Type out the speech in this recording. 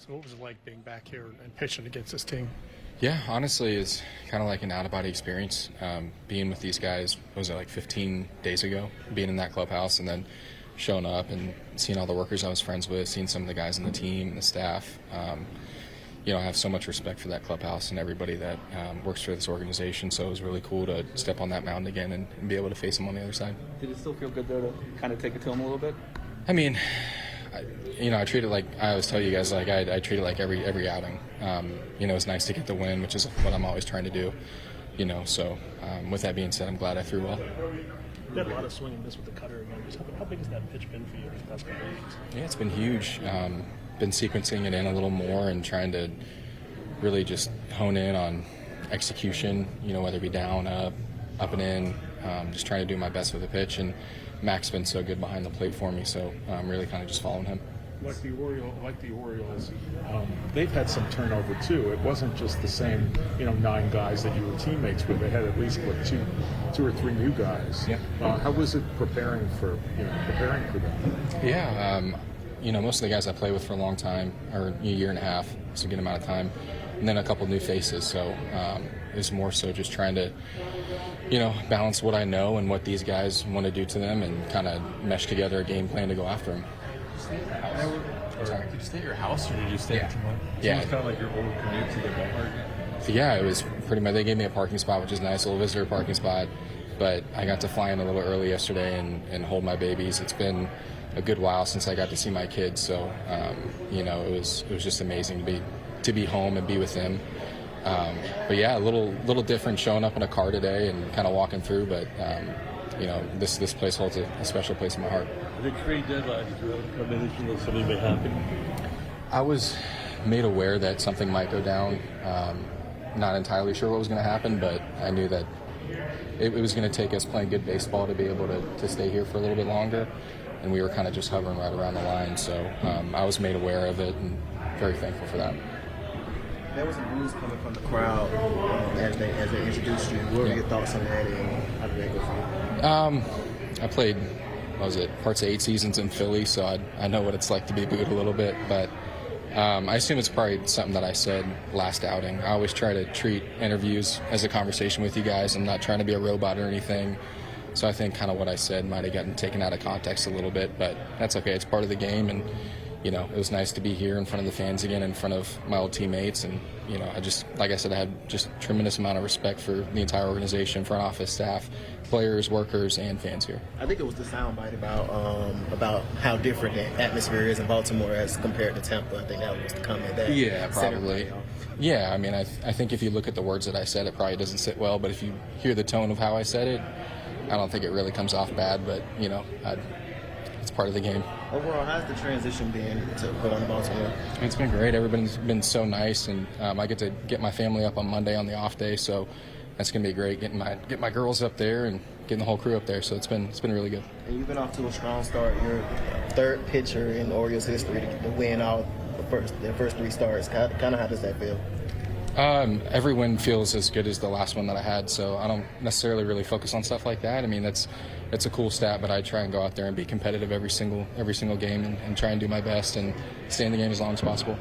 So what was it like being back here and pitching against this team? Yeah, honestly, it's kind of like an out-of-body experience. Being with these guys, what was it, like 15 days ago? Being in that clubhouse and then showing up and seeing all the workers I was friends with, seeing some of the guys on the team and the staff. I have so much respect for that clubhouse and everybody that works for this organization, so it was really cool to step on that mound again and be able to face them on the other side. Did it still feel good, though, to kind of take it to them a little bit? I mean, I treat it like I always tell you guys, like I treat it like every outing. It's nice to get the win, which is what I'm always trying to do. So with that being said, I'm glad I threw well. You had a lot of swing and miss with the cutter again. Just how big has that pitch been for you these past couple of weeks? Yeah, it's been huge. Been sequencing it in a little more and trying to really just hone in on execution. Whether it be down, up and in. Just trying to do my best with the pitch, and Mac's been so good behind the plate for me, so I'm really kind of just following him. Like the Orioles, they've had some turnover too. It wasn't just the same, 9 guys that you were teammates with. They had at least two or three new guys. Yeah. How was it preparing for them? Yeah. Most of the guys I play with for a long time, or a year and a half, it's a good amount of time, and then a couple new faces. So it's more so just trying to, balance what I know and what these guys want to do to them, and kind of mesh together a game plan to go after them. Did you stay at your house, or did you stay at Timon? Yeah. It was kind of like your old commute to the ballpark. Yeah, it was pretty much. They gave me a parking spot, which is nice, a little visitor parking spot. But I got to fly in a little early yesterday and hold my babies. It's been a good while since I got to see my kids, so it was just amazing to be home and be with them. But yeah, a little different showing up in a car today and kind of walking through. But this place holds a special place in my heart. The trade deadline, did you have premonition that something may happen? I was made aware that something might go down. Not entirely sure what was going to happen, but I knew that it was going to take us playing good baseball to be able to stay here for a little bit longer, and we were kind of just hovering right around the line. So I was made aware of it, and very thankful for that. There was some news coming from the crowd as they introduced you. What were your thoughts on that, and how did that go for you? I played, parts of 8 seasons in Philly, so I know what it's like to be booed a little bit. But I assume it's probably something that I said last outing. I always try to treat interviews as a conversation with you guys. I'm not trying to be a robot or anything. So I think kind of what I said might have gotten taken out of context a little bit, but that's okay. It's part of the game, and it was nice to be here in front of the fans again, in front of my old teammates. And, like I said, I had just tremendous amount of respect for the entire organization, front office staff, players, workers, and fans here. I think it was the soundbite about how different the atmosphere is in Baltimore as compared to Tampa. I think that was the comment that. Yeah, probably. Yeah, I think if you look at the words that I said, it probably doesn't sit well. But if you hear the tone of how I said it, I don't think it really comes off bad. But, it's part of the game. Overall, how's the transition been to going to Baltimore? It's been great. Everybody's been so nice, and I get to get my family up on Monday on the off day, so that's gonna be great. Getting my girls up there and getting the whole crew up there. So it's been really good. And you've been off to a strong start. You're third pitcher in Orioles history to win all their first 3 starts. Kind of how does that feel? Every win feels as good as the last one that I had, so I don't necessarily really focus on stuff like that. It's a cool stat, but I try and go out there and be competitive every single game and try and do my best and stay in the game as long as possible.